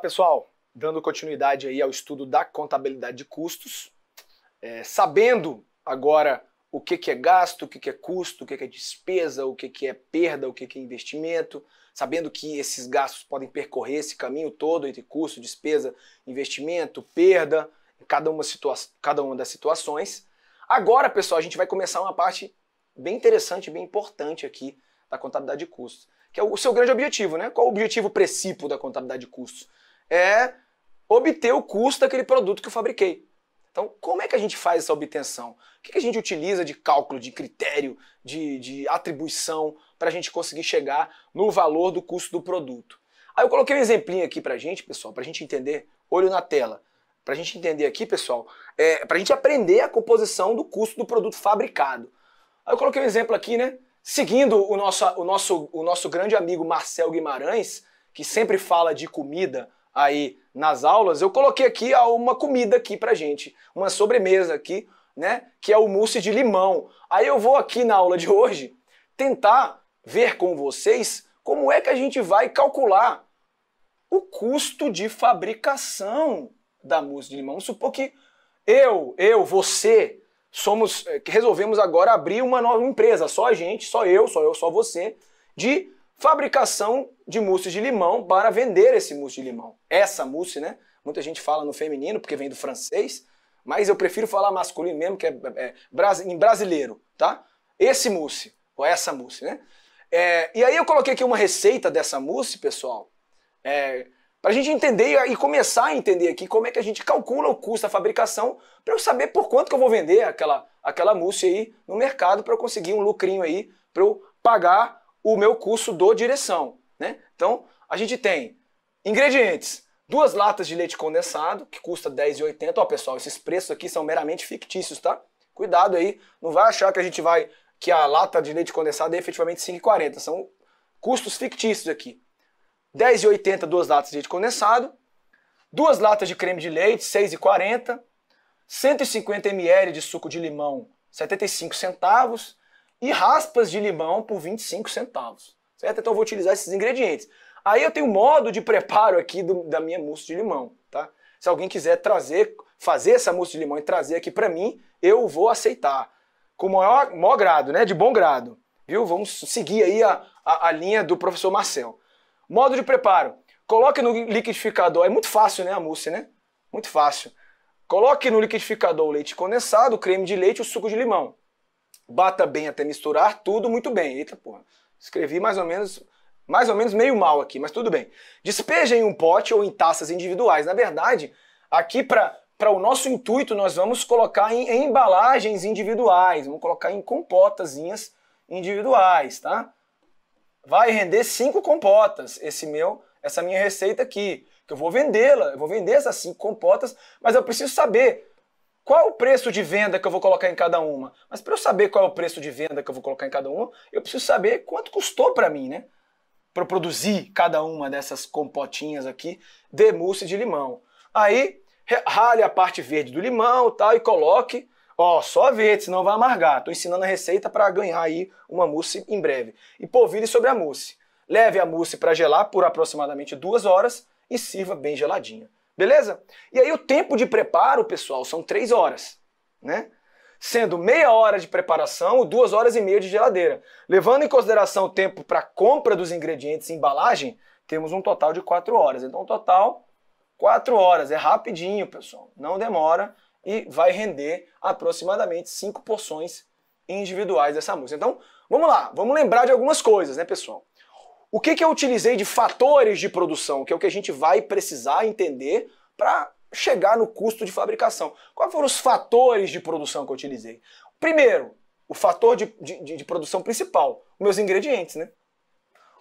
pessoal, dando continuidade aí ao estudo da contabilidade de custos, sabendo agora o que é gasto, o que é custo, o que é despesa, o que é perda, o que é investimento, sabendo que esses gastos podem percorrer esse caminho todo entre custo, despesa, investimento, perda, em cada uma das situações. Agora, pessoal, a gente vai começar uma parte bem interessante, bem importante aqui da contabilidade de custos, que é o seu grande objetivo, né? Qual o objetivo principal da contabilidade de custos? É obter o custo daquele produto que eu fabriquei. Então, como é que a gente faz essa obtenção? O que a gente utiliza de cálculo, de critério, de atribuição para a gente conseguir chegar no valor do custo do produto? Aí eu coloquei um exemplinho aqui para a gente, pessoal, para a gente entender, olho na tela, para a gente entender aqui, pessoal, para a gente aprender a composição do custo do produto fabricado. Aí eu coloquei um exemplo aqui, né? Seguindo o nosso grande amigo Marcel Guimarães, que sempre fala de comida aí nas aulas, eu coloquei aqui uma comida aqui pra gente, uma sobremesa aqui, né, que é o mousse de limão. Aí eu vou aqui na aula de hoje tentar ver com vocês como é que a gente vai calcular o custo de fabricação da mousse de limão. Vamos supor que você, resolvemos agora abrir uma nova empresa, só a gente, só eu, só você, de fabricação de mousse de limão para vender esse mousse de limão. Essa mousse, né? Muita gente fala no feminino porque vem do francês, mas eu prefiro falar masculino mesmo, que em brasileiro, tá? Esse mousse, ou essa mousse, né? E aí eu coloquei aqui uma receita dessa mousse, pessoal, para a gente entender e começar a entender aqui como é que a gente calcula o custo da fabricação para eu saber por quanto que eu vou vender aquela mousse aí no mercado para eu conseguir um lucrinho aí para eu pagar o meu custo do direção, né? Então, a gente tem ingredientes, 2 latas de leite condensado, que custa R$10,80. Ó, pessoal, esses preços aqui são meramente fictícios, tá? Cuidado aí, não vai achar que a lata de leite condensado é efetivamente R$5,40. São custos fictícios aqui. R$10,80, 2 latas de leite condensado, 2 latas de creme de leite, R$6,40, 150 ml de suco de limão, 75 centavos, e raspas de limão por 25 centavos, certo? Então eu vou utilizar esses ingredientes. Aí eu tenho um modo de preparo aqui da minha mousse de limão, tá? Se alguém quiser fazer essa mousse de limão e trazer aqui para mim, eu vou aceitar. Com o maior grado, né? De bom grado, viu? Vamos seguir aí a linha do professor Marcel. Modo de preparo. Coloque no liquidificador, é muito fácil, né, a mousse, né? Muito fácil. Coloque no liquidificador o leite condensado, o creme de leite e o suco de limão. Bata bem até misturar tudo muito bem. Eita porra, escrevi mais ou menos meio mal aqui, mas tudo bem. Despeja em um pote ou em taças individuais. Na verdade, aqui para o nosso intuito, nós vamos colocar em embalagens individuais. Vamos colocar em compotazinhas individuais, tá? Vai render 5 compotas, essa minha receita aqui, que eu vou vendê-la. Eu vou vender essas 5 compotas, mas eu preciso saber qual é o preço de venda que eu vou colocar em cada uma? Mas para eu saber qual é o preço de venda que eu vou colocar em cada uma, eu preciso saber quanto custou para mim, né? Para eu produzir cada uma dessas compotinhas aqui de mousse de limão. Aí, rale a parte verde do limão e coloque, ó, só verde, senão vai amargar. Estou ensinando a receita para ganhar aí uma mousse em breve. E polvilhe sobre a mousse. Leve a mousse para gelar por aproximadamente 2 horas e sirva bem geladinha. Beleza? E aí o tempo de preparo, pessoal, são 3 horas, né? Sendo meia hora de preparação e 2 horas e meia de geladeira. Levando em consideração o tempo para compra dos ingredientes e embalagem, temos um total de 4 horas. Então, um total, 4 horas. É rapidinho, pessoal. Não demora e vai render aproximadamente 5 porções individuais dessa mousse. Então, vamos lá. Vamos lembrar de algumas coisas, né, pessoal? O que eu utilizei de fatores de produção, que é o que a gente vai precisar entender para chegar no custo de fabricação. Quais foram os fatores de produção que eu utilizei? Primeiro, o fator de produção principal, os meus ingredientes, né?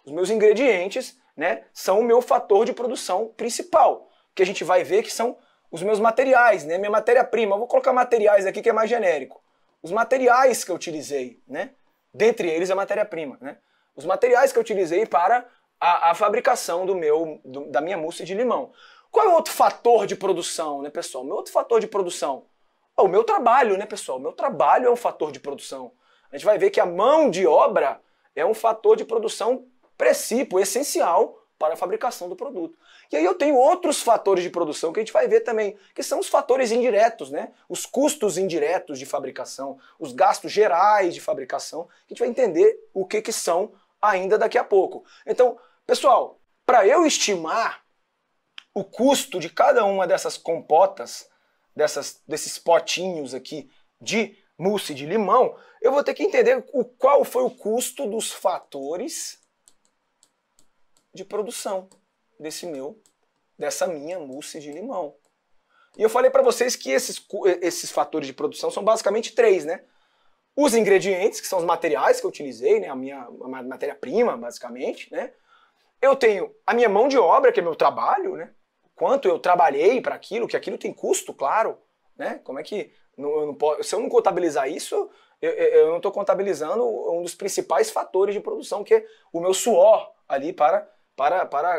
Os meus ingredientes, né, são o meu fator de produção principal, que a gente vai ver que são os meus materiais, né? Minha matéria-prima. Eu vou colocar materiais aqui que é mais genérico. Os materiais que eu utilizei, né? Dentre eles a matéria-prima, né? Os materiais que eu utilizei para a fabricação da minha mousse de limão. Qual é o outro fator de produção, né, pessoal? O meu outro fator de produção é o meu trabalho, né, pessoal? O meu trabalho é um fator de produção. A gente vai ver que a mão de obra é um fator de produção principal, essencial para a fabricação do produto. E aí eu tenho outros fatores de produção que a gente vai ver também, que são os fatores indiretos, né? Os custos indiretos de fabricação, os gastos gerais de fabricação, que a gente vai entender o que são ainda daqui a pouco. Então, pessoal, para eu estimar o custo de cada uma dessas compotas, desses potinhos aqui de mousse de limão, eu vou ter que entender qual foi o custo dos fatores de produção dessa minha mousse de limão. E eu falei para vocês que esses fatores de produção são basicamente 3, né? Os ingredientes, que são os materiais que eu utilizei, né? A matéria-prima, basicamente, né? Eu tenho a minha mão de obra, que é meu trabalho, né? Quanto eu trabalhei para aquilo, que aquilo tem custo, claro, né? Como é que se eu não contabilizar isso, eu não estou contabilizando um dos principais fatores de produção, que é o meu suor ali para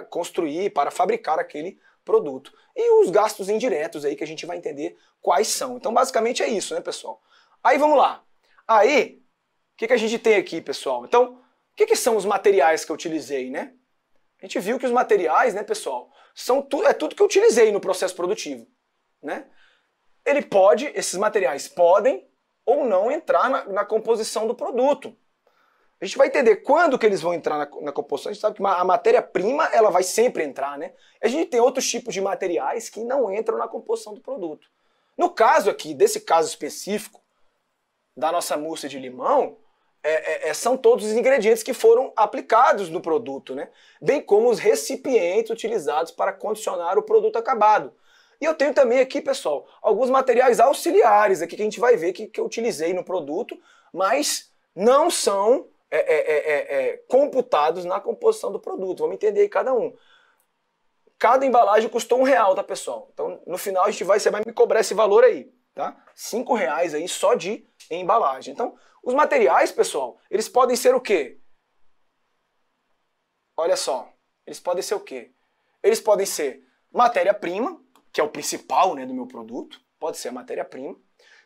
construir, para fabricar aquele produto. E os gastos indiretos aí que a gente vai entender quais são. Então, basicamente é isso, né, pessoal? Aí, vamos lá. Aí, o que a gente tem aqui, pessoal? Então, o que são os materiais que eu utilizei, né? A gente viu que os materiais, né, pessoal, é tudo que eu utilizei no processo produtivo, né? Esses materiais podem ou não entrar na composição do produto. A gente vai entender quando que eles vão entrar na composição. A gente sabe que a matéria-prima ela vai sempre entrar, né? A gente tem outros tipos de materiais que não entram na composição do produto. No caso aqui, desse caso específico, da nossa mousse de limão, são todos os ingredientes que foram aplicados no produto, né? Bem como os recipientes utilizados para condicionar o produto acabado. E eu tenho também aqui, pessoal, alguns materiais auxiliares aqui que a gente vai ver que eu utilizei no produto, mas não são computados na composição do produto. Vamos entender aí cada um. Cada embalagem custou R$1, tá, pessoal? Então, no final, você vai me cobrar esse valor aí, tá? R$5 aí só de embalagem. Então, os materiais, pessoal, eles podem ser o quê? Olha só, eles podem ser o quê? Eles podem ser matéria-prima, que é o principal, né, do meu produto, pode ser a matéria-prima.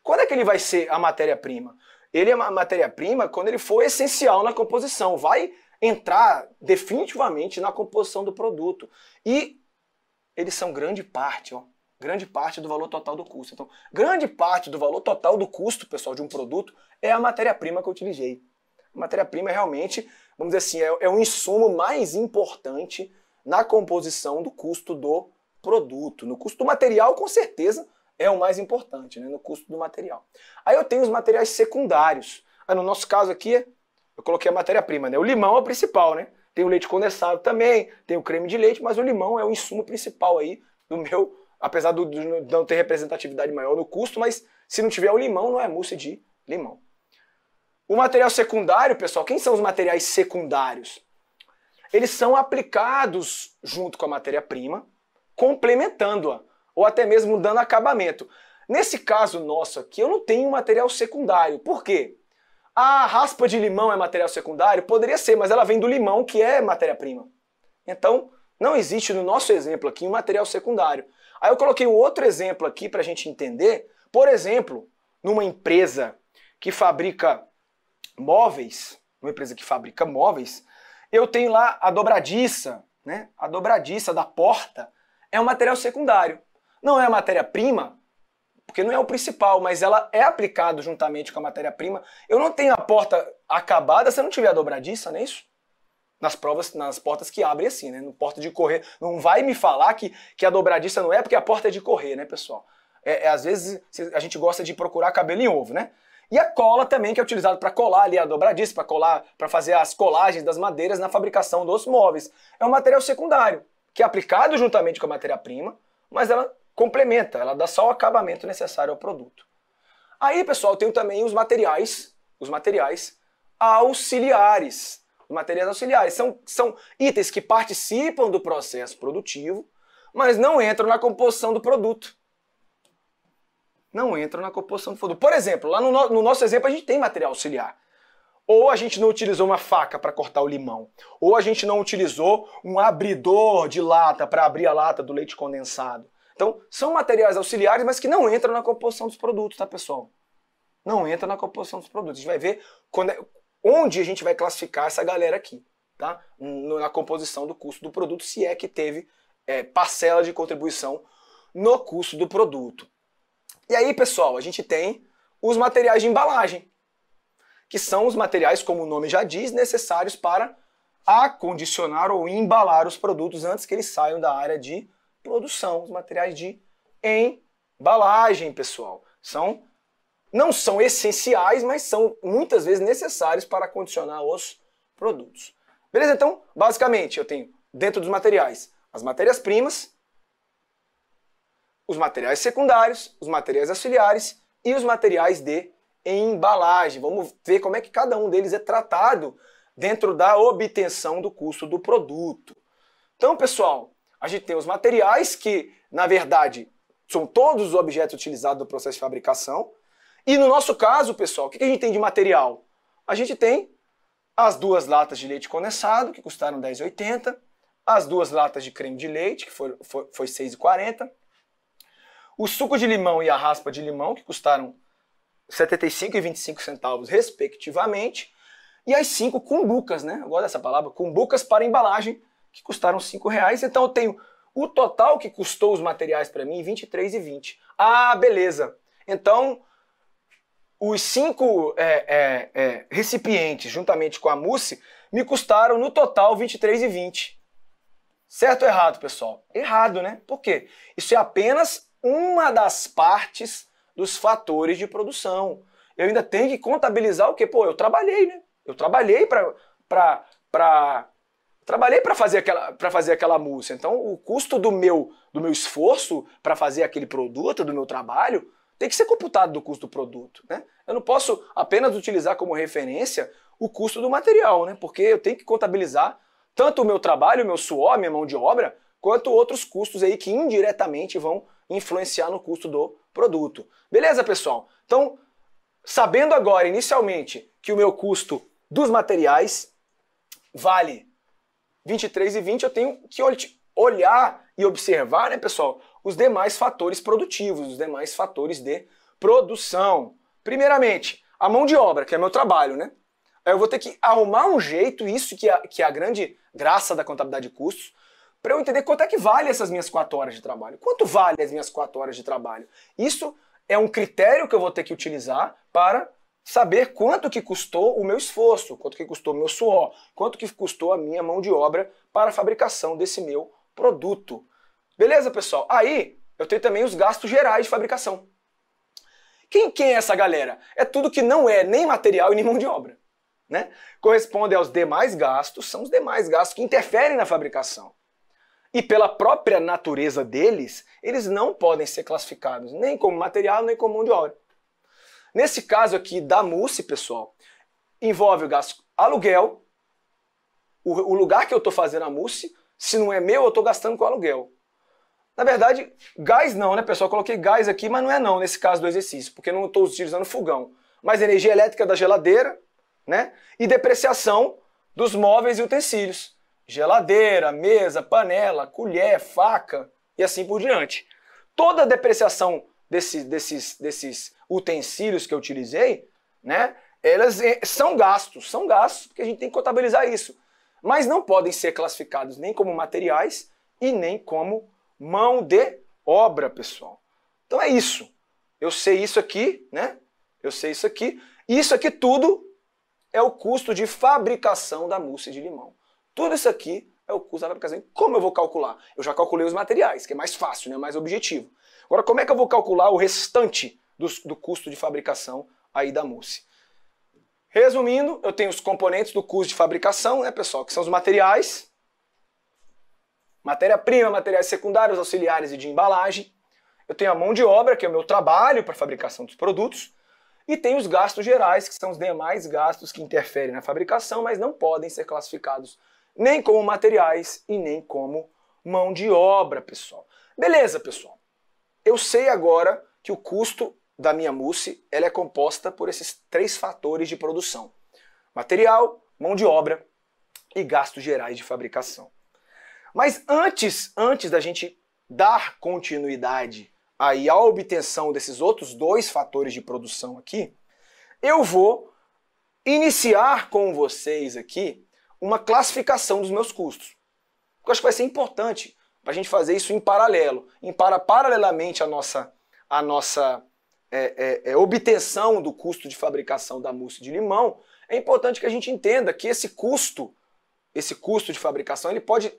Quando é que ele vai ser a matéria-prima? Ele é uma matéria-prima quando ele for essencial na composição, vai entrar definitivamente na composição do produto. E eles são grande parte do valor total do custo. Então, grande parte do valor total do custo, pessoal, de um produto é a matéria-prima que eu utilizei. A matéria-prima realmente, vamos dizer assim, é o insumo mais importante na composição do custo do produto. No custo do material, com certeza, é o mais importante, né? No custo do material. Aí eu tenho os materiais secundários. No nosso caso aqui, eu coloquei a matéria-prima, né? O limão é o principal, né? Tem o leite condensado também, tem o creme de leite, mas o limão é o insumo principal aí do meu, apesar de não ter representatividade maior no custo, mas se não tiver o limão, não é mousse de limão. O material secundário, pessoal, quem são os materiais secundários? Eles são aplicados junto com a matéria-prima, complementando-a, ou até mesmo dando acabamento. Nesse caso nosso aqui, eu não tenho material secundário. Por quê? A raspa de limão é material secundário? Poderia ser, mas ela vem do limão, que é matéria-prima. Então, não existe no nosso exemplo aqui um material secundário. Aí eu coloquei um outro exemplo aqui para a gente entender. Por exemplo, numa empresa que fabrica móveis, eu tenho lá a dobradiça, né? A dobradiça da porta é um material secundário. Não é a matéria-prima, porque não é o principal, mas ela é aplicada juntamente com a matéria-prima. Eu não tenho a porta acabada se eu não tiver a dobradiça, não é isso? Nas portas que abrem assim, né? No porta de correr. Não vai me falar que a dobradiça não é porque a porta é de correr, né, pessoal? Às vezes a gente gosta de procurar cabelo em ovo, né? E a cola também, que é utilizada para colar ali a dobradiça, para fazer as colagens das madeiras na fabricação dos móveis. É um material secundário, que é aplicado juntamente com a matéria-prima, mas ela complementa, ela dá só o acabamento necessário ao produto. Aí, pessoal, eu tenho também os materiais auxiliares. Os materiais auxiliares são itens que participam do processo produtivo, mas não entram na composição do produto. Não entram na composição do produto. Por exemplo, lá no nosso exemplo a gente tem material auxiliar. Ou a gente não utilizou uma faca para cortar o limão, ou a gente não utilizou um abridor de lata para abrir a lata do leite condensado. Então, são materiais auxiliares, mas que não entram na composição dos produtos, tá, pessoal? Não entram na composição dos produtos. A gente vai ver onde a gente vai classificar essa galera aqui. tá? Na composição do custo do produto, se é que teve parcela de contribuição no custo do produto. E aí, pessoal, a gente tem os materiais de embalagem, que são os materiais, como o nome já diz, necessários para acondicionar ou embalar os produtos antes que eles saiam da área de produção. Os materiais de embalagem, pessoal, não são essenciais, mas são muitas vezes necessários para acondicionar os produtos. Beleza? Então, basicamente, eu tenho dentro dos materiais as matérias-primas, os materiais secundários, os materiais auxiliares e os materiais de embalagem. Vamos ver como é que cada um deles é tratado dentro da obtenção do custo do produto. Então, pessoal, a gente tem os materiais que, na verdade, são todos os objetos utilizados no processo de fabricação. E no nosso caso, pessoal, o que a gente tem de material? A gente tem as 2 latas de leite condensado, que custaram R$ 10,80, as 2 latas de creme de leite, que foi R$ 6,40, o suco de limão e a raspa de limão, que custaram R$ 75 e 25 centavos, respectivamente, e as 5 cumbucas, né? Eu gosto dessa palavra, cumbucas para embalagem, que custaram R$ 5,00. Então eu tenho o total que custou os materiais para mim, R$ 23,20. Ah, beleza. Então, os 5 recipientes, juntamente com a mousse, me custaram no total R$ 23,20. Certo ou errado, pessoal? Errado, né? Por quê? Isso é apenas uma das partes dos fatores de produção. Eu ainda tenho que contabilizar o quê? Pô, eu trabalhei, né? Eu trabalhei para fazer aquela mousse. Então, o custo do meu esforço para fazer aquele produto, do meu trabalho, tem que ser computado do custo do produto, né? Eu não posso apenas utilizar como referência o custo do material, né? Porque eu tenho que contabilizar tanto o meu trabalho, o meu suor, minha mão de obra, quanto outros custos aí que indiretamente vão influenciar no custo do produto. Beleza, pessoal? Então, sabendo agora, inicialmente, que o meu custo dos materiais vale R$ 23,20, eu tenho que olhar e observar, né, pessoal, os demais fatores produtivos, os demais fatores de produção. Primeiramente, a mão de obra, que é meu trabalho, né? Aí eu vou ter que arrumar um jeito, isso que é a grande graça da contabilidade de custos, para eu entender quanto é que vale essas minhas 4 horas de trabalho. Quanto vale as minhas 4 horas de trabalho? Isso é um critério que eu vou ter que utilizar para saber quanto que custou o meu esforço, quanto que custou o meu suor, quanto que custou a minha mão de obra para a fabricação desse meu produto. Beleza, pessoal? Aí eu tenho também os gastos gerais de fabricação. Quem é essa galera? É tudo que não é nem material e nem mão de obra, né? Corresponde aos demais gastos, são os demais gastos que interferem na fabricação. E pela própria natureza deles, eles não podem ser classificados nem como material, nem como mão de obra. Nesse caso aqui da mousse, pessoal, envolve o gasto aluguel, o lugar que eu estou fazendo a mousse, se não é meu, eu estou gastando com aluguel. Na verdade, gás não, né, pessoal? Eu coloquei gás aqui, mas não é não nesse caso do exercício, porque eu não estou utilizando fogão. Mas energia elétrica da geladeira, né? E depreciação dos móveis e utensílios. Geladeira, mesa, panela, colher, faca e assim por diante. Toda a depreciação desses utensílios que eu utilizei, né? Elas são gastos, porque a gente tem que contabilizar isso. Mas não podem ser classificados nem como materiais e nem como mão de obra, pessoal. Então é isso. Eu sei isso aqui, né? Eu sei isso aqui. Isso aqui tudo é o custo de fabricação da mousse de limão. Tudo isso aqui é o custo da fabricação. Como eu vou calcular? Eu já calculei os materiais, que é mais fácil, né? Mais objetivo. Agora, como é que eu vou calcular o restante do custo de fabricação aí da mousse? Resumindo, eu tenho os componentes do custo de fabricação, né, pessoal? Que são os materiais, matéria-prima, materiais secundários, auxiliares e de embalagem. Eu tenho a mão de obra, que é o meu trabalho para a fabricação dos produtos. E tem os gastos gerais, que são os demais gastos que interferem na fabricação, mas não podem ser classificados nem como materiais e nem como mão de obra, pessoal. Beleza, pessoal. Eu sei agora que o custo da minha mousse ela é composta por esses 3 fatores de produção: material, mão de obra e gastos gerais de fabricação. Mas antes da gente dar continuidade aí à obtenção desses outros 2 fatores de produção aqui, eu vou iniciar com vocês aqui uma classificação dos meus custos. Eu acho que vai ser importante para a gente fazer isso em paralelo, paralelamente à nossa obtenção do custo de fabricação da mousse de limão. É importante que a gente entenda que esse custo de fabricação, ele pode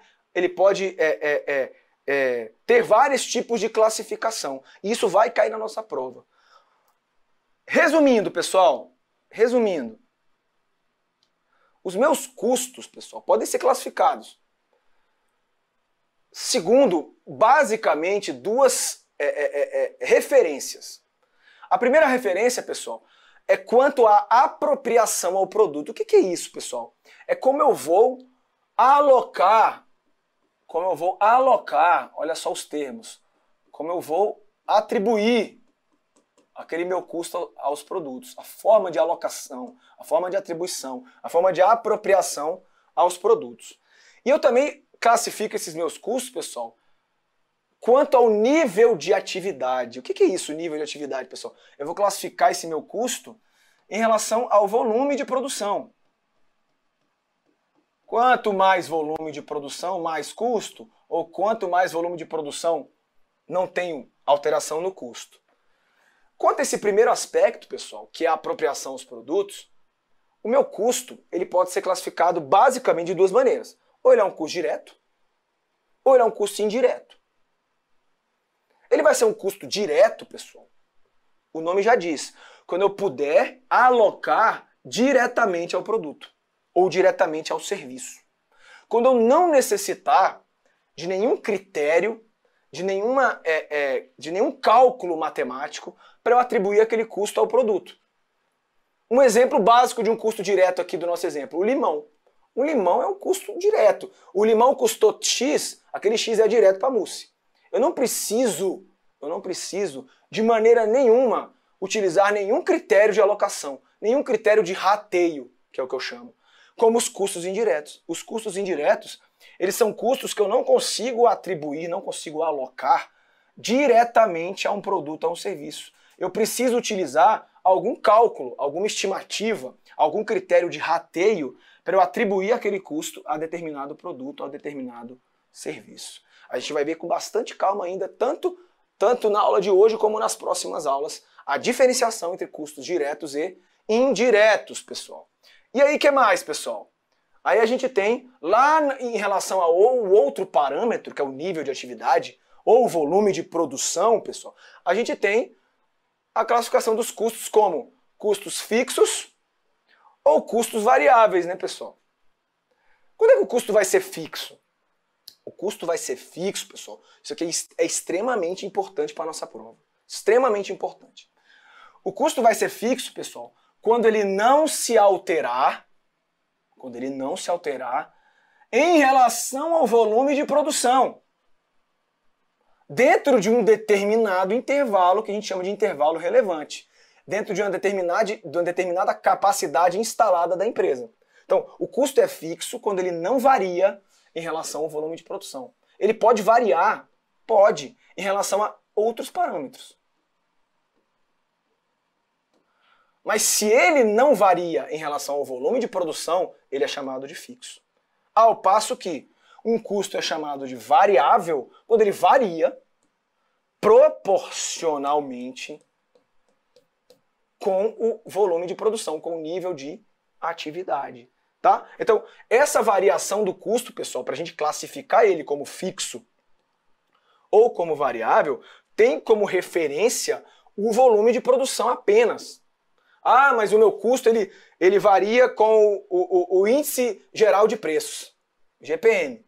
ter vários tipos de classificação. E isso vai cair na nossa prova. Resumindo, pessoal, os meus custos, pessoal, podem ser classificados segundo, basicamente, duas referências. A primeira referência, pessoal, é quanto à apropriação ao produto. O que é isso, pessoal? É como eu vou alocar, olha só os termos, como eu vou atribuir aquele meu custo aos produtos, a forma de alocação, a forma de atribuição, a forma de apropriação aos produtos. E eu também classifico esses meus custos, pessoal, quanto ao nível de atividade. O que é isso, nível de atividade, pessoal? Eu vou classificar esse meu custo em relação ao volume de produção. Quanto mais volume de produção, mais custo, ou quanto mais volume de produção, não tenho alteração no custo. Quanto a esse primeiro aspecto, pessoal, que é a apropriação dos produtos, o meu custo ele pode ser classificado basicamente de duas maneiras. Ou ele é um custo direto, ou ele é um custo indireto. Ele vai ser um custo direto, pessoal. O nome já diz. Quando eu puder alocar diretamente ao produto ou diretamente ao serviço. Quando eu não necessitar de nenhum critério, de nenhum cálculo matemático para eu atribuir aquele custo ao produto. Um exemplo básico de um custo direto aqui do nosso exemplo, o limão. O limão é um custo direto. O limão custou X, aquele X é direto para a mousse. Eu não preciso de maneira nenhuma utilizar nenhum critério de alocação, nenhum critério de rateio, que é o que eu chamo, como os custos indiretos. Os custos indiretos, eles são custos que eu não consigo atribuir, não consigo alocar diretamente a um produto, a um serviço. Eu preciso utilizar algum cálculo, alguma estimativa, algum critério de rateio para eu atribuir aquele custo a determinado produto, a determinado serviço. A gente vai ver com bastante calma ainda, tanto na aula de hoje como nas próximas aulas, a diferenciação entre custos diretos e indiretos, pessoal. E aí, o que mais, pessoal? Aí a gente tem, lá em relação ao outro parâmetro, que é o nível de atividade, ou o volume de produção, pessoal, a gente tem a classificação dos custos como custos fixos ou custos variáveis, né, pessoal? Quando é que o custo vai ser fixo? O custo vai ser fixo, pessoal. Isso aqui é extremamente importante para a nossa prova. Extremamente importante. O custo vai ser fixo, pessoal, quando ele não se alterar, em relação ao volume de produção, dentro de um determinado intervalo que a gente chama de intervalo relevante, dentro de uma determinada capacidade instalada da empresa. Então, o custo é fixo quando ele não varia em relação ao volume de produção. Ele pode variar, em relação a outros parâmetros. Mas se ele não varia em relação ao volume de produção, ele é chamado de fixo. Ao passo que um custo é chamado de variável quando ele varia proporcionalmente com o volume de produção, com o nível de atividade. Tá? Então, essa variação do custo, pessoal, para a gente classificar ele como fixo ou como variável, tem como referência o volume de produção apenas. Ah, mas o meu custo ele varia com o índice geral de preços, GPM.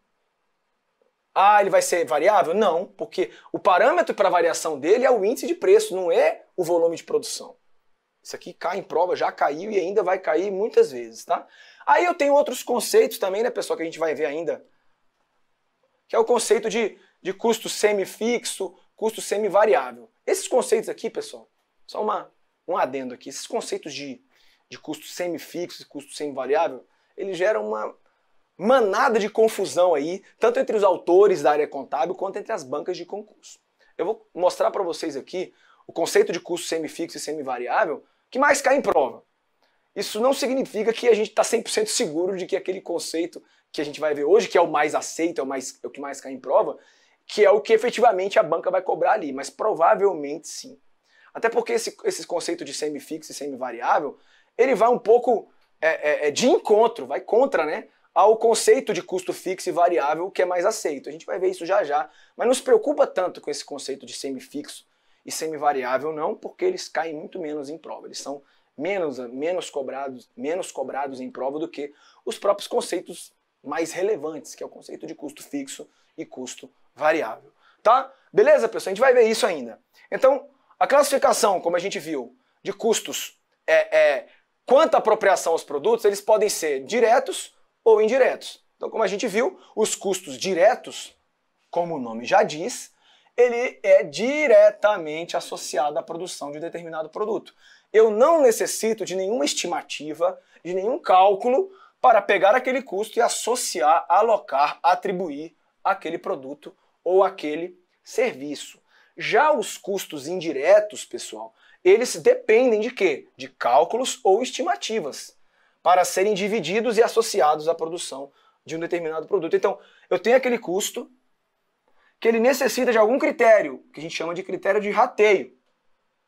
Ah, ele vai ser variável? Não, porque o parâmetro para variação dele é o índice de preço, não é o volume de produção. Isso aqui cai em prova, já caiu e ainda vai cair muitas vezes, tá? Aí eu tenho outros conceitos também, né, pessoal, que a gente vai ver ainda, que é o conceito de custo semifixo, custo semivariável. Esses conceitos aqui, pessoal, só um adendo aqui, esses conceitos de custo semifixo e custo semivariável, eles geram uma manada de confusão aí, tanto entre os autores da área contábil quanto entre as bancas de concurso. Eu vou mostrar para vocês aqui o conceito de custo semifixo e semivariável que mais cai em prova. isso não significa que a gente está 100% seguro de que aquele conceito que a gente vai ver hoje, que é o mais aceito, é o que mais cai em prova, que é o que efetivamente a banca vai cobrar ali, mas provavelmente sim. Até porque esse conceito de semifixo e semivariável, ele vai um pouco de encontro, vai contra, né, ao conceito de custo fixo e variável, que é mais aceito. A gente vai ver isso já já, mas não se preocupa tanto com esse conceito de semifixo e semivariável não, porque eles caem muito menos em prova, eles são menos cobrados em prova do que os próprios conceitos mais relevantes, que é o conceito de custo fixo e custo variável. Tá? Beleza, pessoal? A gente vai ver isso ainda. Então, a classificação, como a gente viu, de custos quanto à apropriação aos produtos, eles podem ser diretos ou indiretos. Então, como a gente viu, os custos diretos, como o nome já diz, ele é diretamente associado à produção de um determinado produto. Eu não necessito de nenhuma estimativa, de nenhum cálculo para pegar aquele custo e associar, alocar, atribuir aquele produto ou aquele serviço. Já os custos indiretos, pessoal, eles dependem de quê? De cálculos ou estimativas para serem divididos e associados à produção de um determinado produto. Então, eu tenho aquele custo que ele necessita de algum critério, que a gente chama de critério de rateio,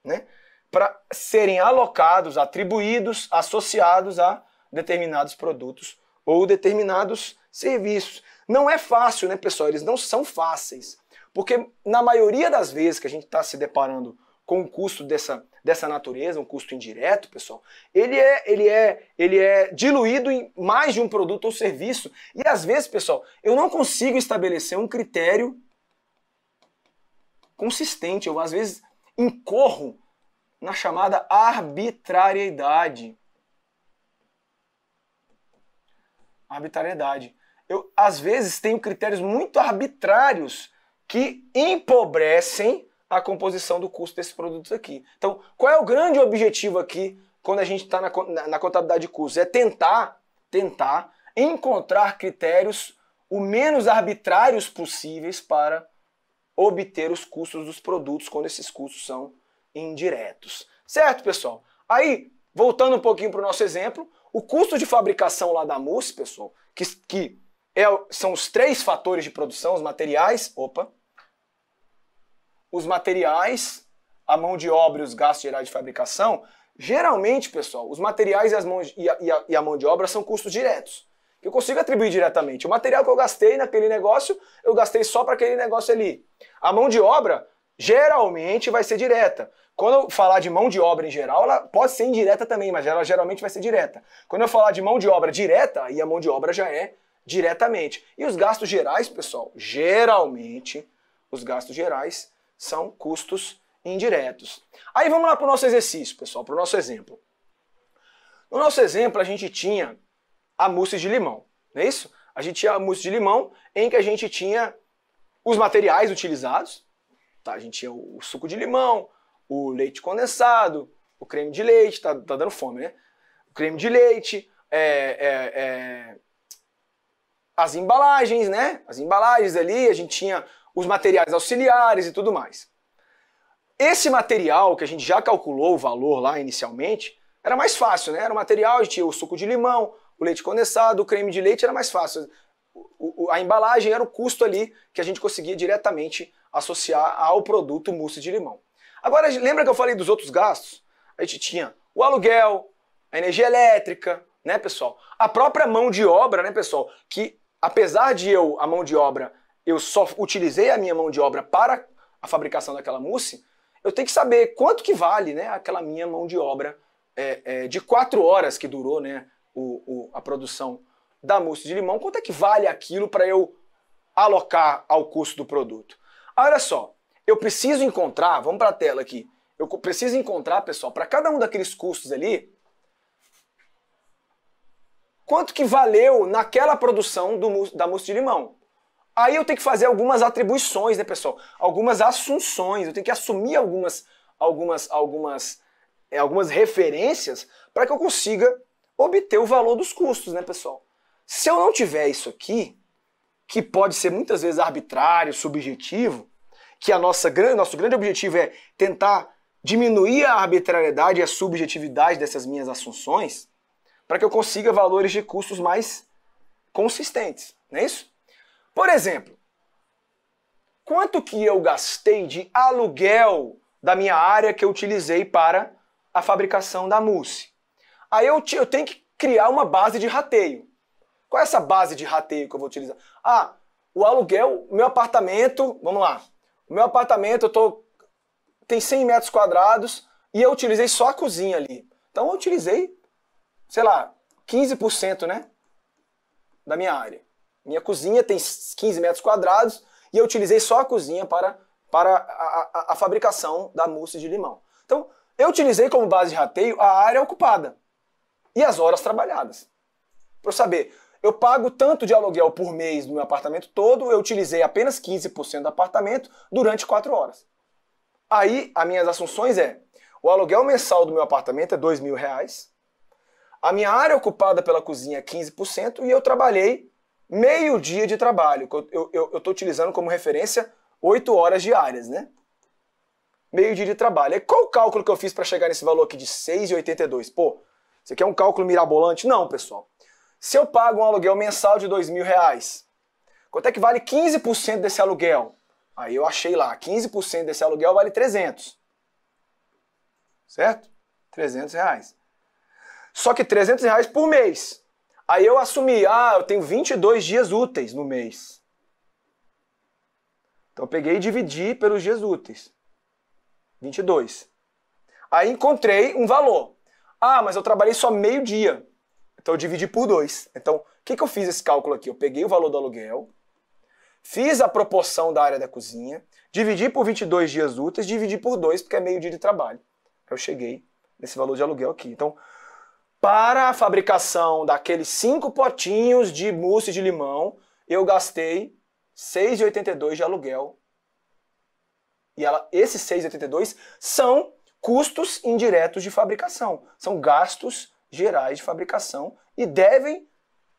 né? Para serem alocados, atribuídos, associados a determinados produtos ou determinados serviços. Não é fácil, né, pessoal? Eles não são fáceis. Porque na maioria das vezes que a gente está se deparando com um custo dessa natureza, um custo indireto, pessoal, ele é diluído em mais de um produto ou serviço. E às vezes, pessoal, eu não consigo estabelecer um critério consistente. Eu às vezes incorro na chamada arbitrariedade. Eu, às vezes, tenho critérios muito arbitrários que empobrecem a composição do custo desses produtos aqui. Então, qual é o grande objetivo aqui quando a gente está na contabilidade de custos? É tentar encontrar critérios o menos arbitrários possíveis para obter os custos dos produtos quando esses custos são indiretos. Certo, pessoal? Aí, voltando um pouquinho para o nosso exemplo, o custo de fabricação lá da mousse, pessoal, são os 3 fatores de produção, os materiais, a mão de obra e os gastos gerais de fabricação. Geralmente, pessoal, os materiais e a mão de obra são custos diretos, que eu consigo atribuir diretamente. O material que eu gastei naquele negócio, eu gastei só para aquele negócio ali. A mão de obra, geralmente, vai ser direta. Quando eu falar de mão de obra em geral, ela pode ser indireta também, mas ela geralmente vai ser direta. Quando eu falar de mão de obra direta, aí a mão de obra já é diretamente. E os gastos gerais, pessoal, geralmente, os gastos gerais são custos indiretos. Aí vamos lá para o nosso exercício, pessoal, para o nosso exemplo. No nosso exemplo, a gente tinha a mousse de limão, não é isso? A gente tinha a mousse de limão em que a gente tinha os materiais utilizados. Tá? A gente tinha o suco de limão, o leite condensado, o creme de leite, tá dando fome, né? O creme de leite, as embalagens, né? As embalagens ali, a gente tinha os materiais auxiliares e tudo mais. Esse material, que a gente já calculou o valor lá inicialmente, era mais fácil, né? Era o material, a gente tinha o suco de limão, o leite condensado, o creme de leite, era mais fácil. A embalagem era o custo ali que a gente conseguia diretamente associar ao produto mousse de limão. Agora, lembra que eu falei dos outros gastos? A gente tinha o aluguel, a energia elétrica, né, pessoal? A própria mão de obra, né, pessoal? Que apesar de a mão de obra, eu só utilizei a minha mão de obra para a fabricação daquela mousse, eu tenho que saber quanto que vale, né, aquela minha mão de obra de 4 horas que durou, né, a produção da mousse de limão, quanto é que vale aquilo para eu alocar ao custo do produto? Olha só, eu preciso encontrar, vamos para a tela aqui, eu preciso encontrar, pessoal, para cada um daqueles custos ali, quanto que valeu naquela produção da mousse de limão. Aí eu tenho que fazer algumas atribuições, né, pessoal? Algumas assunções, eu tenho que assumir algumas referências para que eu consiga obter o valor dos custos, né, pessoal? Se eu não tiver isso aqui, que pode ser muitas vezes arbitrário, subjetivo, que nosso grande objetivo é tentar diminuir a arbitrariedade e a subjetividade dessas minhas assunções, para que eu consiga valores de custos mais consistentes, não é isso? Por exemplo, quanto que eu gastei de aluguel da minha área que eu utilizei para a fabricação da mousse? Aí eu tenho que criar uma base de rateio. Qual é essa base de rateio que eu vou utilizar? Ah, o aluguel, meu apartamento, vamos lá. O meu apartamento tem 100 metros quadrados e eu utilizei só a cozinha ali. Então eu utilizei, sei lá, 15%, né, da minha área. Minha cozinha tem 15 metros quadrados e eu utilizei só a cozinha para a fabricação da mousse de limão. Então, eu utilizei como base de rateio a área ocupada e as horas trabalhadas. Para eu saber, eu pago tanto de aluguel por mês do meu apartamento todo, eu utilizei apenas 15% do apartamento durante 4 horas. Aí, as minhas assunções o aluguel mensal do meu apartamento é R$2.000, a minha área ocupada pela cozinha é 15% e eu trabalhei meio dia de trabalho. Eu estou utilizando como referência 8 horas diárias, né? Meio dia de trabalho. E qual o cálculo que eu fiz para chegar nesse valor aqui de 6,82? Pô, isso aqui é um cálculo mirabolante? Não, pessoal. Se eu pago um aluguel mensal de R$2.000, quanto é que vale 15% desse aluguel? Aí eu achei lá, 15% desse aluguel vale 300. Certo? R$300. Só que R$300 por mês. Aí eu assumi, eu tenho 22 dias úteis no mês. Então eu peguei e dividi pelos dias úteis. 22. Aí encontrei um valor. Mas eu trabalhei só meio dia. Então eu dividi por 2. Então, o que eu fiz esse cálculo aqui? Eu peguei o valor do aluguel, fiz a proporção da área da cozinha, dividi por 22 dias úteis, dividi por 2, porque é meio dia de trabalho. Eu cheguei nesse valor de aluguel aqui. Então, para a fabricação daqueles 5 potinhos de mousse de limão, eu gastei R$6,82 de aluguel. E esses R$6,82 são custos indiretos de fabricação. São gastos gerais de fabricação e devem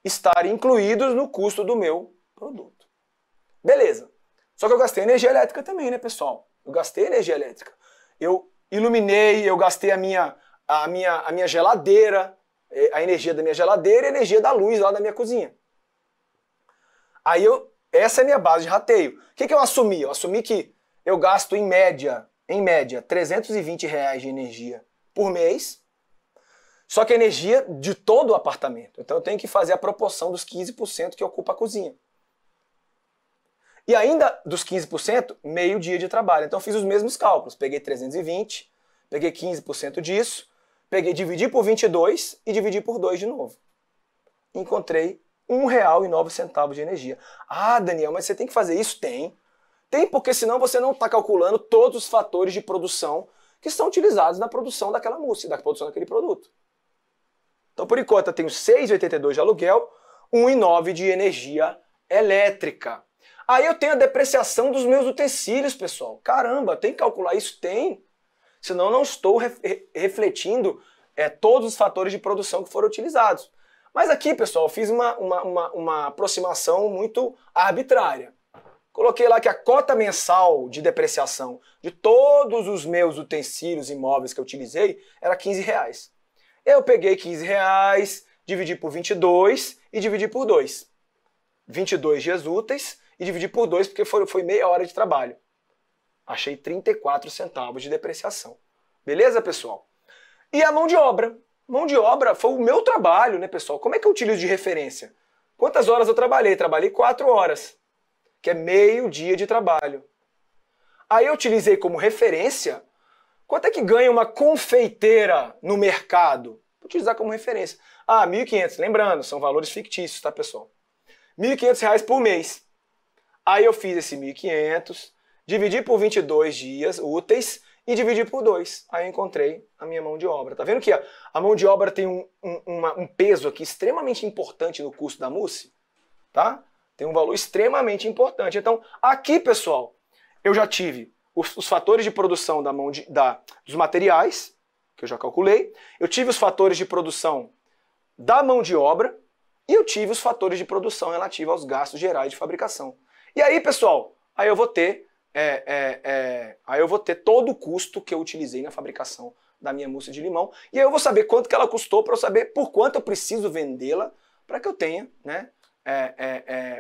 estar incluídos no custo do meu produto. Beleza. Só que eu gastei energia elétrica também, né, pessoal? Eu gastei energia elétrica. Eu iluminei, eu gastei a minha geladeira, a energia da minha geladeira e a energia da luz lá da minha cozinha. Aí essa é a minha base de rateio. O que eu assumi? Eu assumi que eu gasto em média, R$320 de energia por mês, só que a energia de todo o apartamento. Então eu tenho que fazer a proporção dos 15% que ocupa a cozinha. E ainda dos 15%, meio dia de trabalho. Então eu fiz os mesmos cálculos. Peguei 320, peguei 15% disso, dividi por 22 e dividi por 2 de novo. Encontrei R$1,09 de energia. Daniel, mas você tem que fazer isso? Tem. Tem, porque senão você não está calculando todos os fatores de produção que são utilizados na produção daquela mousse, da produção daquele produto. Então, por enquanto, eu tenho R$6,82 de aluguel, R$1,09 de energia elétrica. Aí eu tenho a depreciação dos meus utensílios, pessoal. Caramba, tem que calcular isso? Tem. Senão eu não estou refletindo todos os fatores de produção que foram utilizados. Mas aqui, pessoal, eu fiz uma aproximação muito arbitrária. Coloquei lá que a cota mensal de depreciação de todos os meus utensílios e móveis que eu utilizei era R$15. Eu peguei R$15, dividi por 22 e dividi por 2. 22 dias úteis e dividi por 2 porque foi meia hora de trabalho. Achei 34 centavos de depreciação. Beleza, pessoal? E a mão de obra? Mão de obra foi o meu trabalho, né, pessoal? Como é que eu utilizo de referência? Quantas horas eu trabalhei? Trabalhei 4 horas, que é meio dia de trabalho. Aí eu utilizei como referência quanto é que ganha uma confeiteira no mercado. Vou utilizar como referência. R$1.500. Lembrando, são valores fictícios, tá, pessoal? R$1.500 por mês. Aí eu fiz esse 1.500, dividi por 22 dias úteis e dividi por 2. Aí eu encontrei a minha mão de obra. Tá vendo que a mão de obra tem um peso aqui extremamente importante no custo da mousse? Tá? Tem um valor extremamente importante. Então, aqui, pessoal, eu já tive os fatores de produção dos materiais, que eu já calculei. Eu tive os fatores de produção da mão de obra e eu tive os fatores de produção relativos aos gastos gerais de fabricação. E aí, pessoal, aí eu vou ter todo o custo que eu utilizei na fabricação da minha mousse de limão. E aí eu vou saber quanto que ela custou para eu saber por quanto eu preciso vendê-la para que eu tenha, né,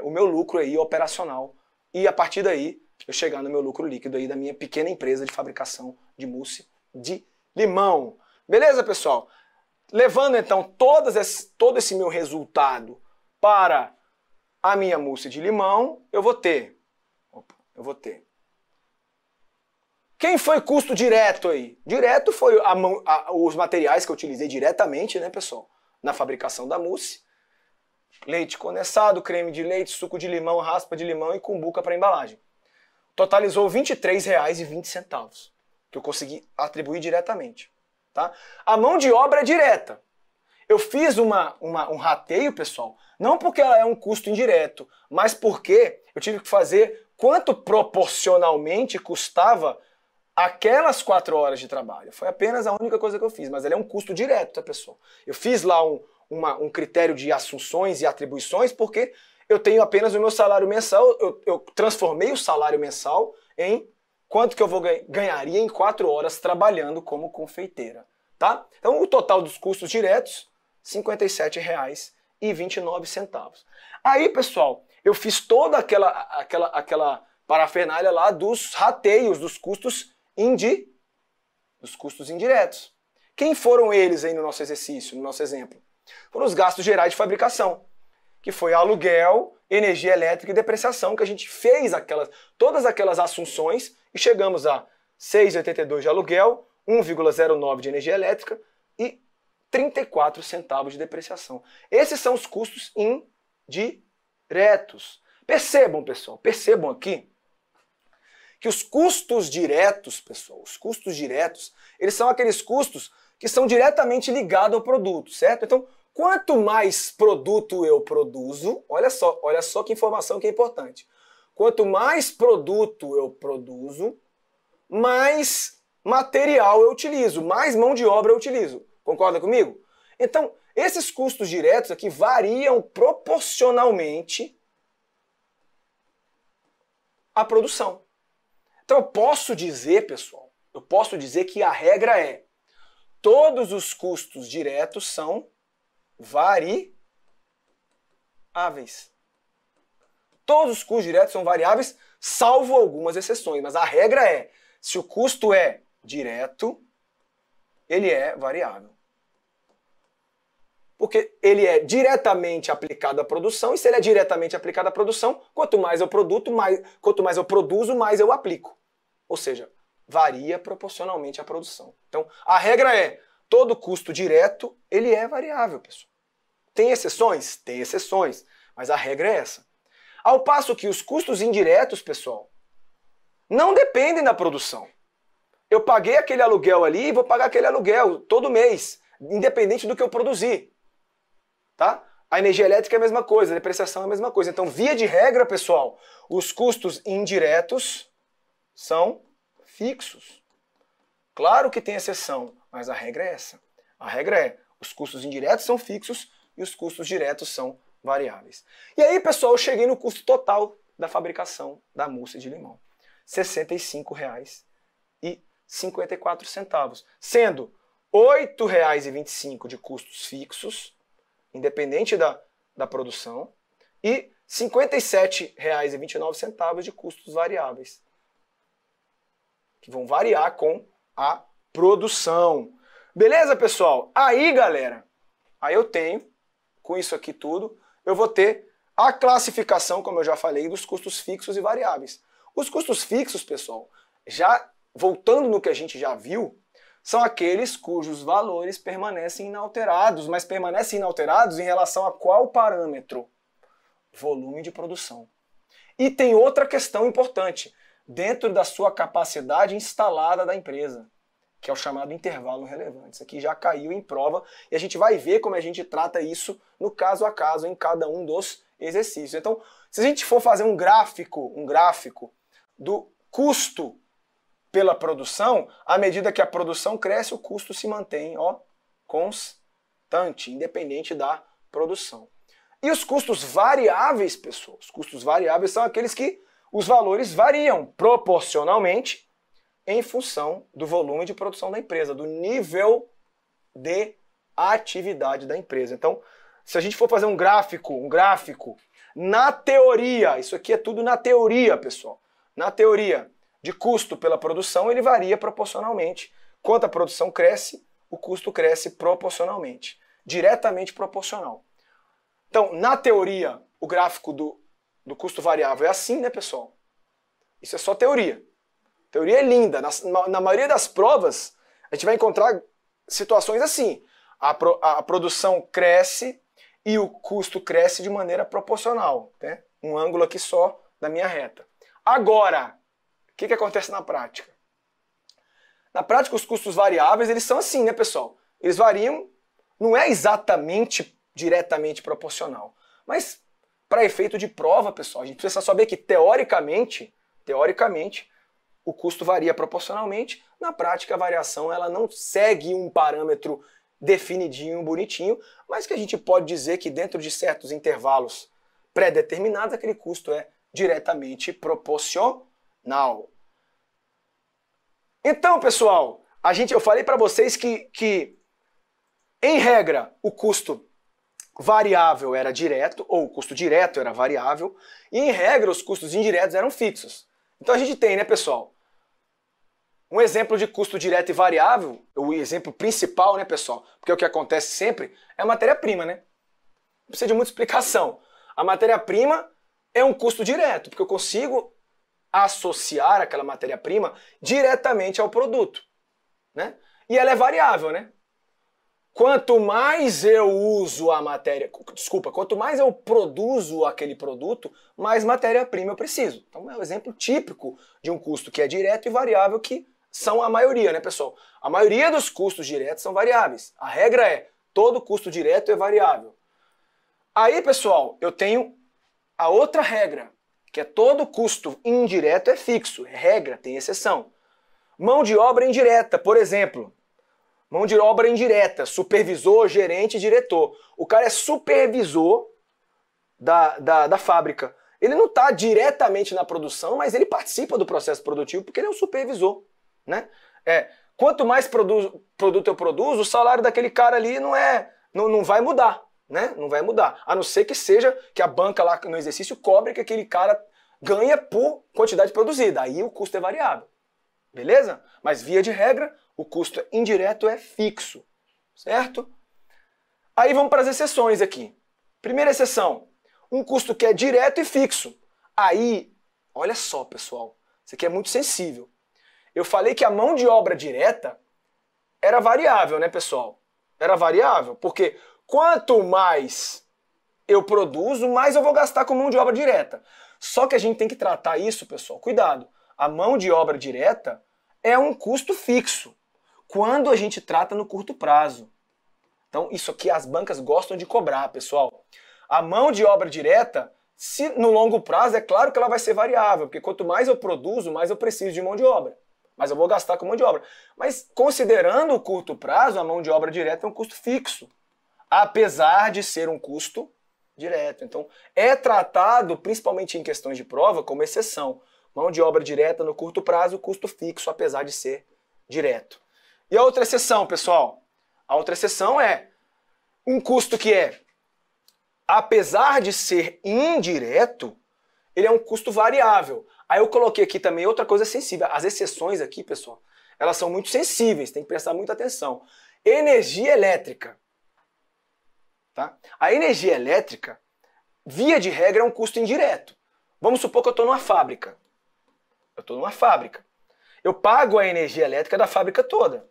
o meu lucro aí operacional. E a partir daí eu chegar no meu lucro líquido aí da minha pequena empresa de fabricação de mousse de limão. Beleza, pessoal? Levando então todo esse meu resultado para a minha mousse de limão, eu vou ter. Quem foi custo direto aí? Direto foi os materiais que eu utilizei diretamente, né, pessoal? Na fabricação da mousse. Leite condensado, creme de leite, suco de limão, raspa de limão e cumbuca para embalagem. Totalizou R$ 23,20 que eu consegui atribuir diretamente. Tá? A mão de obra é direta. Eu fiz um rateio, pessoal, não porque ela é um custo indireto, mas porque eu tive que fazer quanto proporcionalmente custava aquelas 4 horas de trabalho. Foi apenas a única coisa que eu fiz, mas ela é um custo direto, tá, pessoal? Eu fiz lá um critério de assunções e atribuições porque eu tenho apenas o meu salário mensal, eu transformei o salário mensal em quanto que eu ganharia em 4 horas trabalhando como confeiteira, tá? Então o total dos custos diretos, R$ 57,29. Aí, pessoal, eu fiz toda aquela parafernália lá dos rateios dos custos indiretos. Quem foram eles aí no nosso exercício, no nosso exemplo? Foram os gastos gerais de fabricação, que foi aluguel, energia elétrica e depreciação, que a gente fez todas aquelas assunções e chegamos a 6,82 de aluguel, 1,09 de energia elétrica e 34 centavos de depreciação. Esses são os custos indiretos. Percebam, pessoal, percebam aqui que os custos diretos, pessoal, eles são aqueles custos que são diretamente ligados ao produto, certo? Então, quanto mais produto eu produzo, olha só que informação que é importante. Quanto mais produto eu produzo, mais material eu utilizo, mais mão de obra eu utilizo. Concorda comigo? Então, esses custos diretos aqui variam proporcionalmente à produção. Então, eu posso dizer, pessoal, que a regra é: todos os custos diretos são variáveis. Todos os custos diretos são variáveis, salvo algumas exceções. Mas a regra é, se o custo é direto, ele é variável. Porque ele é diretamente aplicado à produção, e se ele é diretamente aplicado à produção, quanto mais eu produzo, mais eu aplico. Ou seja, varia proporcionalmente à produção. Então, a regra é, todo custo direto, ele é variável, pessoal. Tem exceções? Tem exceções, mas a regra é essa. Ao passo que os custos indiretos, pessoal, não dependem da produção. Eu paguei aquele aluguel ali e vou pagar aquele aluguel todo mês, independente do que eu produzir. Tá? A energia elétrica é a mesma coisa, a depreciação é a mesma coisa. Então, via de regra, pessoal, os custos indiretos são fixos. Claro que tem exceção, mas a regra é essa. A regra é, os custos indiretos são fixos e os custos diretos são variáveis. E aí, pessoal, eu cheguei no custo total da fabricação da mousse de limão. R$ 65,54, sendo R$ 8,25 de custos fixos, independente da produção, e R$ 57,29 de custos variáveis, que vão variar com a produção. Beleza, pessoal? Aí, galera, aí eu tenho, com isso aqui tudo, eu vou ter a classificação, como eu já falei, dos custos fixos e variáveis. Os custos fixos, pessoal, já voltando no que a gente já viu, são aqueles cujos valores permanecem inalterados, mas permanecem inalterados em relação a qual parâmetro? Volume de produção. E tem outra questão importante, dentro da sua capacidade instalada da empresa, que é o chamado intervalo relevante. Isso aqui já caiu em prova e a gente vai ver como a gente trata isso no caso a caso em cada um dos exercícios. Então, se a gente for fazer um gráfico do custo pela produção, à medida que a produção cresce, o custo se mantém, ó, constante, independente da produção. E os custos variáveis, pessoal, os custos variáveis são aqueles que os valores variam proporcionalmente em função do volume de produção da empresa, do nível de atividade da empresa. Então, se a gente for fazer um gráfico, na teoria, isso aqui é tudo na teoria, pessoal. Na teoria de custo pela produção, ele varia proporcionalmente. Quanto a produção cresce, o custo cresce proporcionalmente, diretamente proporcional. Então, na teoria, o gráfico do custo variável é assim, né, pessoal? Isso é só teoria. Teoria é linda. Na maioria das provas, a gente vai encontrar situações assim. A produção cresce e o custo cresce de maneira proporcional. Né? Um ângulo aqui só da minha reta. Agora, o que acontece na prática? Na prática, os custos variáveis, eles são assim, né, pessoal? Eles variam, não é exatamente diretamente proporcional. Mas, para efeito de prova, pessoal, a gente precisa saber que, teoricamente, o custo varia proporcionalmente. Na prática, a variação ela não segue um parâmetro definidinho, bonitinho, mas que a gente pode dizer que dentro de certos intervalos pré-determinados, aquele custo é diretamente proporcional. Então, pessoal, eu falei para vocês que, em regra, o custo variável era direto, ou o custo direto era variável, e em regra os custos indiretos eram fixos. Então a gente tem, né, pessoal, um exemplo de custo direto e variável, o exemplo principal, né, pessoal, porque o que acontece sempre é a matéria-prima, né? Não precisa de muita explicação. A matéria-prima é um custo direto, porque eu consigo associar aquela matéria-prima diretamente ao produto, né? E ela é variável, né? Quanto mais eu uso quanto mais eu produzo aquele produto, mais matéria-prima eu preciso. Então é um exemplo típico de um custo que é direto e variável, que são a maioria, né, pessoal? A maioria dos custos diretos são variáveis. A regra é, todo custo direto é variável. Aí, pessoal, eu tenho a outra regra, que é todo custo indireto é fixo. É regra, tem exceção. Mão de obra indireta, por exemplo. Mão de obra indireta, supervisor, gerente, diretor. O cara é supervisor da fábrica. Ele não está diretamente na produção, mas ele participa do processo produtivo porque ele é um supervisor, né? Quanto mais produto eu produzo, o salário daquele cara ali não vai mudar, né? Não vai mudar. A não ser que seja que a banca lá no exercício cobre que aquele cara ganha por quantidade produzida. Aí o custo é variável. Beleza? Mas via de regra, o custo indireto é fixo, certo? Aí vamos para as exceções aqui. Primeira exceção, um custo que é direto e fixo. Aí, olha só, pessoal, isso aqui é muito sensível. Eu falei que a mão de obra direta era variável, né, pessoal? Era variável, porque quanto mais eu produzo, mais eu vou gastar com mão de obra direta. Só que a gente tem que tratar isso, pessoal, cuidado. A mão de obra direta é um custo fixo, quando a gente trata no curto prazo. Então, isso aqui as bancas gostam de cobrar, pessoal. A mão de obra direta, se no longo prazo, é claro que ela vai ser variável, porque quanto mais eu produzo, mais eu preciso de mão de obra. Mas eu vou gastar com mão de obra. Mas, considerando o curto prazo, a mão de obra direta é um custo fixo, apesar de ser um custo direto. Então, é tratado, principalmente em questões de prova, como exceção. Mão de obra direta no curto prazo, custo fixo, apesar de ser direto. E a outra exceção, pessoal? A outra exceção é um custo que apesar de ser indireto, ele é um custo variável. Aí eu coloquei aqui também outra coisa sensível. As exceções aqui, pessoal, elas são muito sensíveis, tem que prestar muita atenção. Energia elétrica. Tá? A energia elétrica, via de regra, é um custo indireto. Vamos supor que eu estou numa fábrica. Eu pago a energia elétrica da fábrica toda.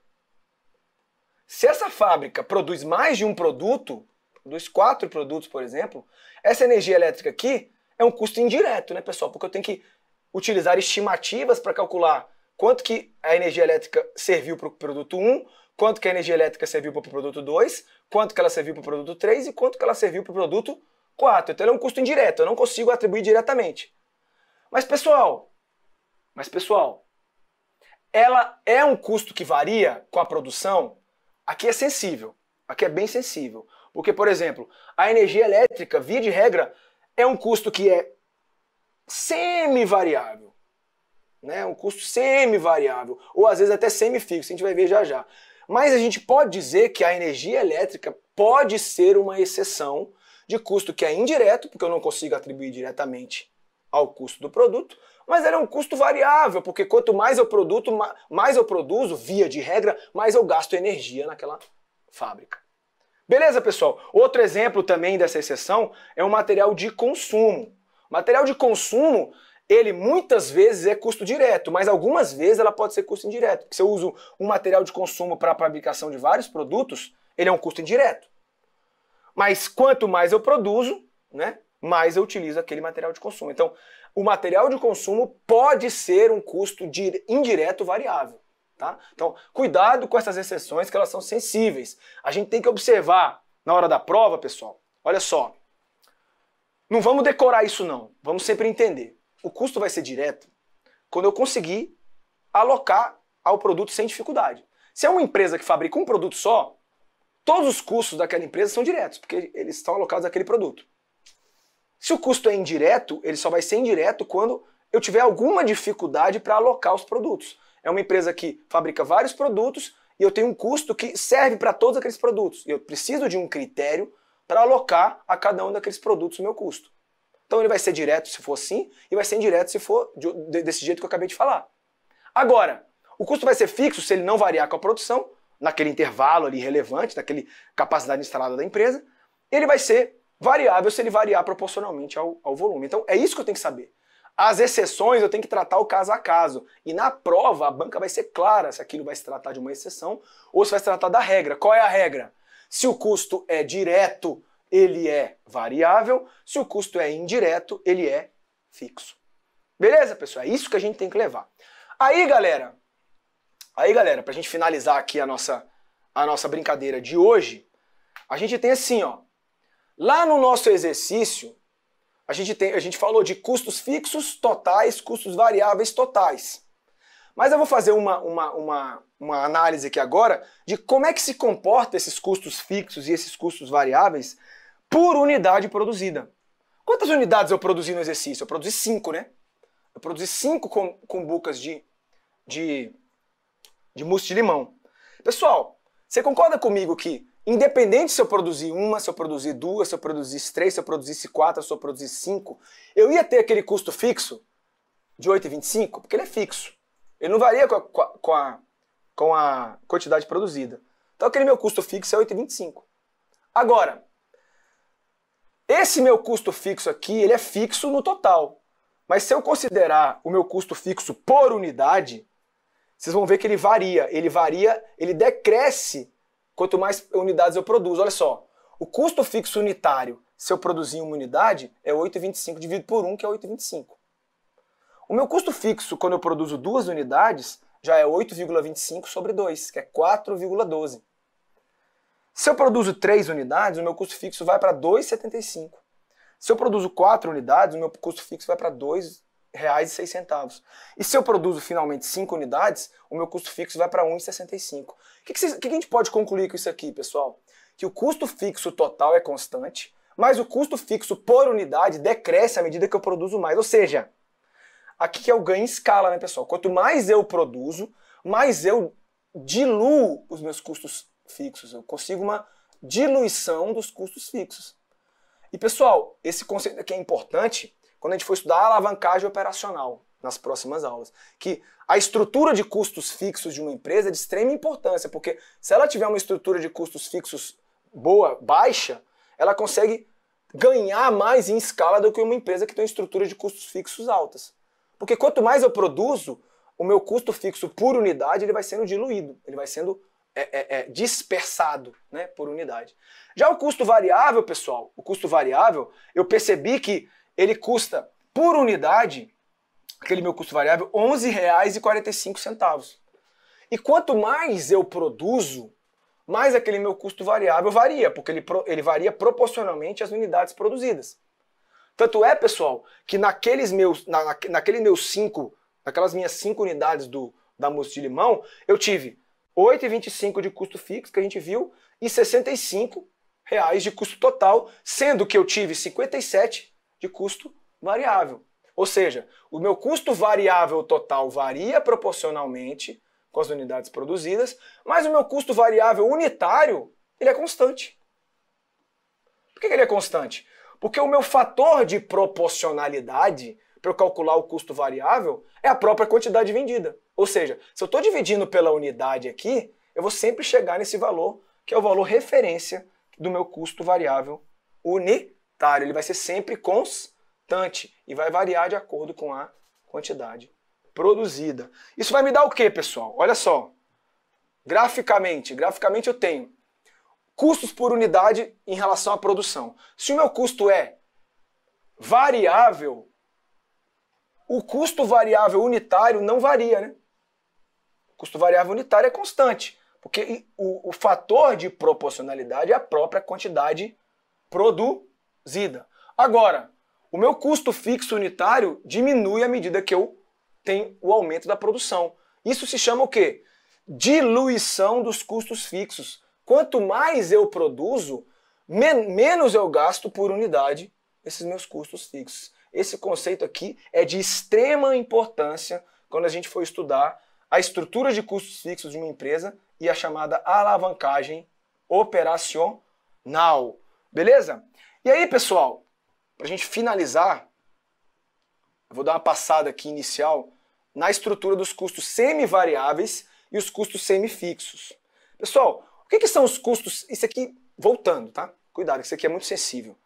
Se essa fábrica produz mais de um produto, produz 4 produtos, por exemplo, essa energia elétrica aqui é um custo indireto, né, pessoal? Porque eu tenho que utilizar estimativas para calcular quanto que a energia elétrica serviu para o produto 1, quanto que a energia elétrica serviu para o produto 2, quanto que ela serviu para o produto 3 e quanto que ela serviu para o produto 4. Então ele é um custo indireto, eu não consigo atribuir diretamente. Mas pessoal, ela é um custo que varia com a produção? Aqui é sensível, aqui é bem sensível. Porque, por exemplo, a energia elétrica, via de regra, é um custo que é semi-variável. né? Um custo semi-variável, ou às vezes até semi-fixo, a gente vai ver já já. Mas a gente pode dizer que a energia elétrica pode ser uma exceção de custo que é indireto, porque eu não consigo atribuir diretamente ao custo do produto, mas ela é um custo variável, porque quanto mais eu produzo, via de regra, mais eu gasto energia naquela fábrica. Beleza, pessoal? Outro exemplo também dessa exceção é o material de consumo. Material de consumo, ele muitas vezes é custo direto, mas algumas vezes ela pode ser custo indireto. Porque se eu uso um material de consumo para a fabricação de vários produtos, ele é um custo indireto. Mas quanto mais eu produzo, né, mais eu utilizo aquele material de consumo. Então, o material de consumo pode ser um custo indireto variável. Tá? Então, cuidado com essas exceções que elas são sensíveis. A gente tem que observar na hora da prova, pessoal. Olha só, não vamos decorar isso não, vamos sempre entender. O custo vai ser direto quando eu conseguir alocar ao produto sem dificuldade. Se é uma empresa que fabrica um produto só, todos os custos daquela empresa são diretos, porque eles estão alocados àquele produto. Se o custo é indireto, ele só vai ser indireto quando eu tiver alguma dificuldade para alocar os produtos. É uma empresa que fabrica vários produtos e eu tenho um custo que serve para todos aqueles produtos. E eu preciso de um critério para alocar a cada um daqueles produtos o meu custo. Então ele vai ser direto se for assim e vai ser indireto se for desse jeito que eu acabei de falar. Agora, o custo vai ser fixo se ele não variar com a produção, naquele intervalo ali relevante, naquele capacidade instalada da empresa. Ele vai ser variável se ele variar proporcionalmente ao volume. Então é isso que eu tenho que saber. As exceções eu tenho que tratar o caso a caso. E na prova a banca vai ser clara se aquilo vai se tratar de uma exceção ou se vai se tratar da regra. Qual é a regra? Se o custo é direto, ele é variável. Se o custo é indireto, ele é fixo. Beleza, pessoal? É isso que a gente tem que levar. Aí, galera, pra gente finalizar aqui a nossa brincadeira de hoje, a gente tem assim, ó. Lá no nosso exercício, a gente falou de custos fixos totais, custos variáveis totais. Mas eu vou fazer uma análise aqui agora de como é que se comporta esses custos fixos e esses custos variáveis por unidade produzida. Quantas unidades eu produzi no exercício? Eu produzi 5, né? Eu produzi 5 cumbucas de mousse de limão. Pessoal, você concorda comigo que independente se eu produzir uma, se eu produzir duas, se eu produzisse 3, se eu produzisse 4, se eu produzisse 5, eu ia ter aquele custo fixo de 8,25, porque ele é fixo. Ele não varia com a quantidade produzida. Então aquele meu custo fixo é 8,25. Agora, esse meu custo fixo aqui, ele é fixo no total. Mas se eu considerar o meu custo fixo por unidade, vocês vão ver que ele varia, ele decresce quanto mais unidades eu produzo. Olha só, o custo fixo unitário, se eu produzir uma unidade, é 8,25 dividido por 1, que é 8,25. O meu custo fixo, quando eu produzo 2 unidades, já é 8,25 sobre 2, que é 4,12. Se eu produzo 3 unidades, o meu custo fixo vai para 2,75. Se eu produzo 4 unidades, o meu custo fixo vai para R$ 2,06. E se eu produzo finalmente 5 unidades, o meu custo fixo vai para R$ 1,65. O que a gente pode concluir com isso aqui, pessoal? Que o custo fixo total é constante, mas o custo fixo por unidade decresce à medida que eu produzo mais. Ou seja, aqui que é o ganho em escala, né, pessoal? Quanto mais eu produzo, mais eu diluo os meus custos fixos. Eu consigo uma diluição dos custos fixos. E, pessoal, esse conceito aqui é importante quando a gente for estudar a alavancagem operacional nas próximas aulas. Que a estrutura de custos fixos de uma empresa é de extrema importância, porque se ela tiver uma estrutura de custos fixos boa, baixa, ela consegue ganhar mais em escala do que uma empresa que tem uma estrutura de custos fixos altas. Porque quanto mais eu produzo, o meu custo fixo por unidade ele vai sendo diluído, ele vai sendo dispersado, né, por unidade. Já o custo variável, pessoal, o custo variável, eu percebi que ele custa por unidade, aquele meu custo variável, R$ 11,45. E quanto mais eu produzo, mais aquele meu custo variável varia, porque ele varia proporcionalmente às unidades produzidas. Tanto é, pessoal, que naquelas minhas 5 unidades da mousse de limão, eu tive 8,25 de custo fixo, que a gente viu, e R$ 65 de custo total, sendo que eu tive 57 de custo variável. Ou seja, o meu custo variável total varia proporcionalmente com as unidades produzidas, mas o meu custo variável unitário, ele é constante. Por que ele é constante? Porque o meu fator de proporcionalidade para eu calcular o custo variável é a própria quantidade vendida. Ou seja, se eu estou dividindo pela unidade aqui, eu vou sempre chegar nesse valor, que é o valor referência do meu custo variável unitário. Ele vai ser sempre constante e vai variar de acordo com a quantidade produzida. Isso vai me dar o quê, pessoal? Olha só. Graficamente eu tenho custos por unidade em relação à produção. Se o meu custo é variável, o custo variável unitário não varia, né? O custo variável unitário é constante, porque o fator de proporcionalidade é a própria quantidade produzida. Agora, o meu custo fixo unitário diminui à medida que eu tenho o aumento da produção. Isso se chama o quê? Diluição dos custos fixos. Quanto mais eu produzo, menos eu gasto por unidade esses meus custos fixos. Esse conceito aqui é de extrema importância quando a gente for estudar a estrutura de custos fixos de uma empresa e a chamada alavancagem operacional. Beleza? E aí, pessoal, para a gente finalizar, eu vou dar uma passada aqui inicial na estrutura dos custos semivariáveis e os custos semifixos. Pessoal, o que são os custos? Isso aqui, voltando, tá? Cuidado, isso aqui é muito sensível.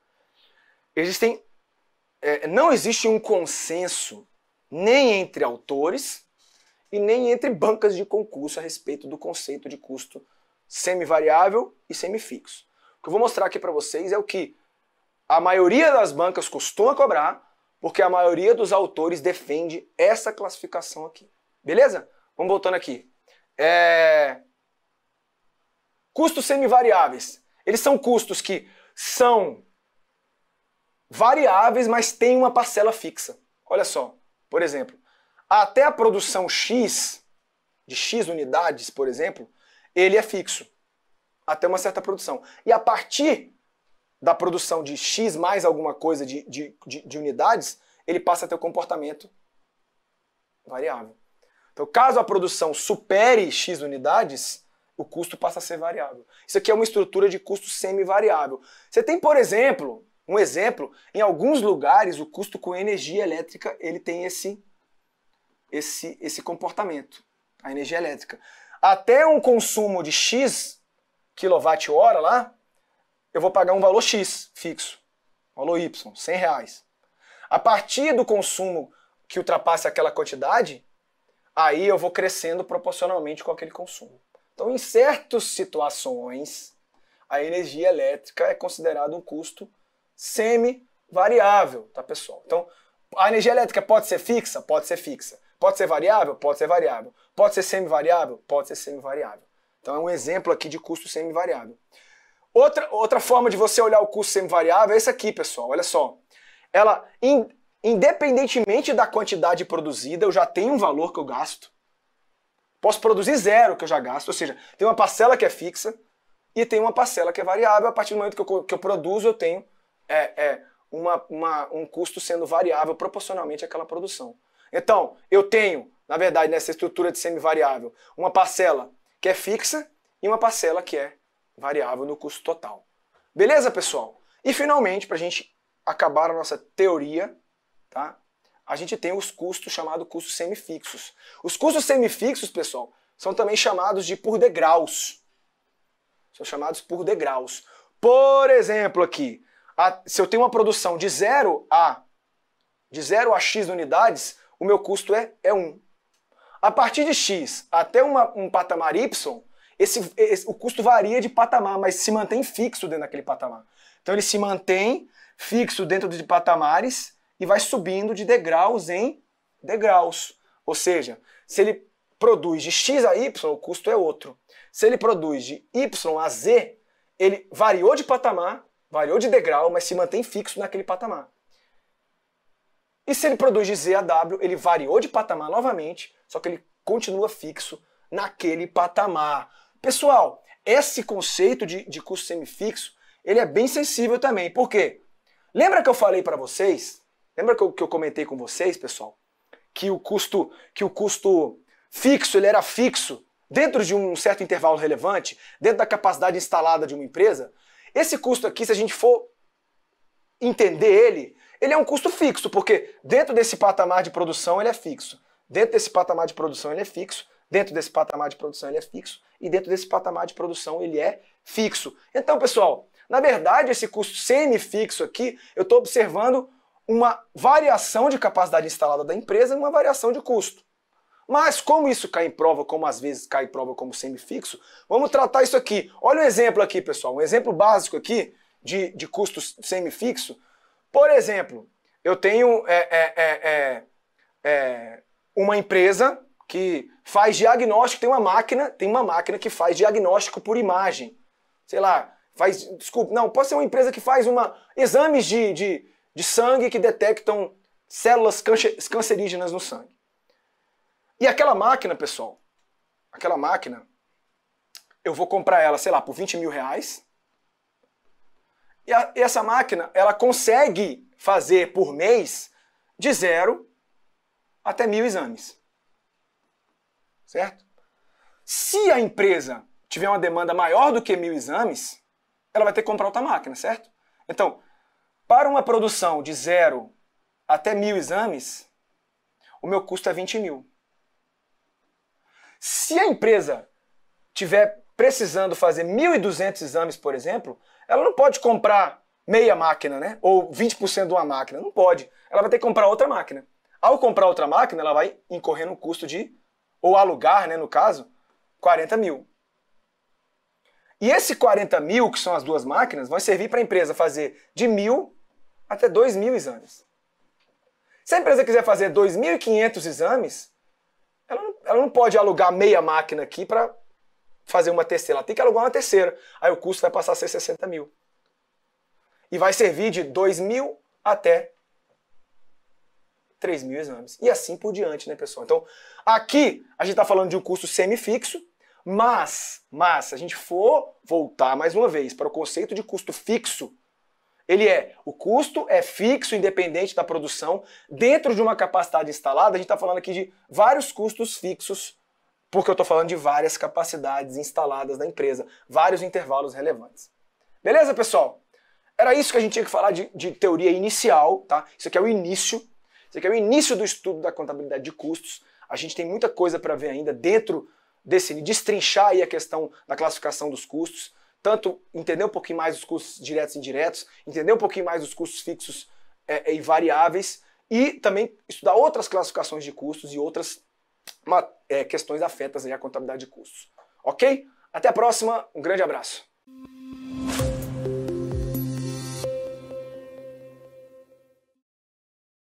Não existe um consenso nem entre autores e nem entre bancas de concurso a respeito do conceito de custo semivariável e semifixo. O que eu vou mostrar aqui para vocês é o que a maioria das bancas costuma cobrar, porque a maioria dos autores defende essa classificação aqui. Beleza? Vamos voltando aqui. Custos semivariáveis. Eles são custos que são variáveis, mas têm uma parcela fixa. Olha só, por exemplo, até a produção X, de X unidades, por exemplo, ele é fixo. Até uma certa produção. E a partir da produção de X mais alguma coisa de unidades, ele passa a ter o comportamento variável. Então, caso a produção supere X unidades, o custo passa a ser variável. Isso aqui é uma estrutura de custo semivariável. Você tem, por exemplo, em alguns lugares o custo com energia elétrica ele tem esse comportamento, a energia elétrica. Até um consumo de X kWh lá, eu vou pagar um valor X fixo, valor Y, R$100. A partir do consumo que ultrapasse aquela quantidade, aí eu vou crescendo proporcionalmente com aquele consumo. Então, em certas situações, a energia elétrica é considerada um custo semivariável, tá, pessoal? Então, a energia elétrica pode ser fixa? Pode ser fixa. Pode ser variável? Pode ser variável. Pode ser semivariável? Pode ser semivariável. Então, é um exemplo aqui de custo semivariável. Outra forma de você olhar o custo semivariável é esse aqui, pessoal. Olha só. Ela, independentemente da quantidade produzida, eu já tenho um valor que eu gasto. Posso produzir zero que eu já gasto, ou seja, tem uma parcela que é fixa e tem uma parcela que é variável. A partir do momento que eu produzo, eu tenho um custo sendo variável proporcionalmente àquela produção. Então, eu tenho, na verdade, nessa estrutura de semivariável, uma parcela que é fixa e uma parcela que é variável no custo total. Beleza, pessoal? E, finalmente, para a gente acabar a nossa teoria, tá? A gente tem os custos chamados custos semifixos. Os custos semifixos, pessoal, são também chamados de por degraus. São chamados por degraus. Por exemplo, aqui, se eu tenho uma produção de 0 a X unidades, o meu custo é 1. A partir de X até um patamar Y, o custo varia de patamar, mas se mantém fixo dentro daquele patamar. Então ele se mantém fixo dentro de patamares e vai subindo de degraus em degraus. Ou seja, se ele produz de X a Y, o custo é outro. Se ele produz de Y a Z, ele variou de patamar, variou de degrau, mas se mantém fixo naquele patamar. E se ele produz de Z a W, ele variou de patamar novamente, só que ele continua fixo naquele patamar. Pessoal, esse conceito de custo semifixo, ele é bem sensível também. Por quê? Lembra que eu falei para vocês Lembra que eu comentei com vocês, pessoal, que o custo fixo, ele era fixo dentro de um certo intervalo relevante, dentro da capacidade instalada de uma empresa? Esse custo aqui, se a gente for entender ele é um custo fixo, porque dentro desse patamar de produção ele é fixo. Dentro desse patamar de produção ele é fixo, dentro desse patamar de produção ele é fixo, e dentro desse patamar de produção ele é fixo. Então, pessoal, na verdade, esse custo semifixo aqui, eu estou observando uma variação de capacidade instalada da empresa e uma variação de custo. Mas como isso cai em prova, como às vezes cai em prova como semifixo, vamos tratar isso aqui. Olha um exemplo aqui, pessoal, um exemplo básico aqui de custo semifixo. Por exemplo, eu tenho uma empresa que faz diagnóstico, tem uma máquina que faz diagnóstico por imagem. Sei lá, pode ser uma empresa que faz exames de sangue que detectam células cancerígenas no sangue. E aquela máquina, pessoal, eu vou comprar ela, sei lá, por 20 mil reais. E essa máquina, ela consegue fazer por mês de 0 até 1.000 exames. Certo? Se a empresa tiver uma demanda maior do que 1.000 exames, ela vai ter que comprar outra máquina, certo? Então, para uma produção de 0 até 1.000 exames, o meu custo é 20 mil. Se a empresa tiver precisando fazer 1.200 exames, por exemplo, ela não pode comprar meia máquina, né? Ou 20% de uma máquina. Não pode. Ela vai ter que comprar outra máquina. Ao comprar outra máquina, ela vai incorrer no custo ou alugar, né, no caso, 40 mil. E esse 40 mil, que são as duas máquinas, vai servir para a empresa fazer de 1.000 até 2.000 exames. Se a empresa quiser fazer 2.500 exames, ela não pode alugar meia máquina aqui para fazer uma terceira. Ela tem que alugar uma terceira. Aí o custo vai passar a ser 60 mil. E vai servir de 2.000 até 3.000 exames. E assim por diante, né, pessoal? Então, aqui a gente está falando de um custo semifixo, mas se a gente for voltar mais uma vez para o conceito de custo fixo, o custo é fixo, independente da produção, dentro de uma capacidade instalada. A gente está falando aqui de vários custos fixos, porque eu estou falando de várias capacidades instaladas da empresa, vários intervalos relevantes. Beleza, pessoal? Era isso que a gente tinha que falar de teoria inicial, tá? Isso aqui é o início. Isso aqui é o início do estudo da contabilidade de custos. A gente tem muita coisa para ver ainda dentro destrinchar aí a questão da classificação dos custos, tanto entender um pouquinho mais os custos diretos e indiretos, entender um pouquinho mais os custos fixos e variáveis, e também estudar outras classificações de custos e outras questões afetas aí à contabilidade de custos. Ok? Até a próxima, um grande abraço.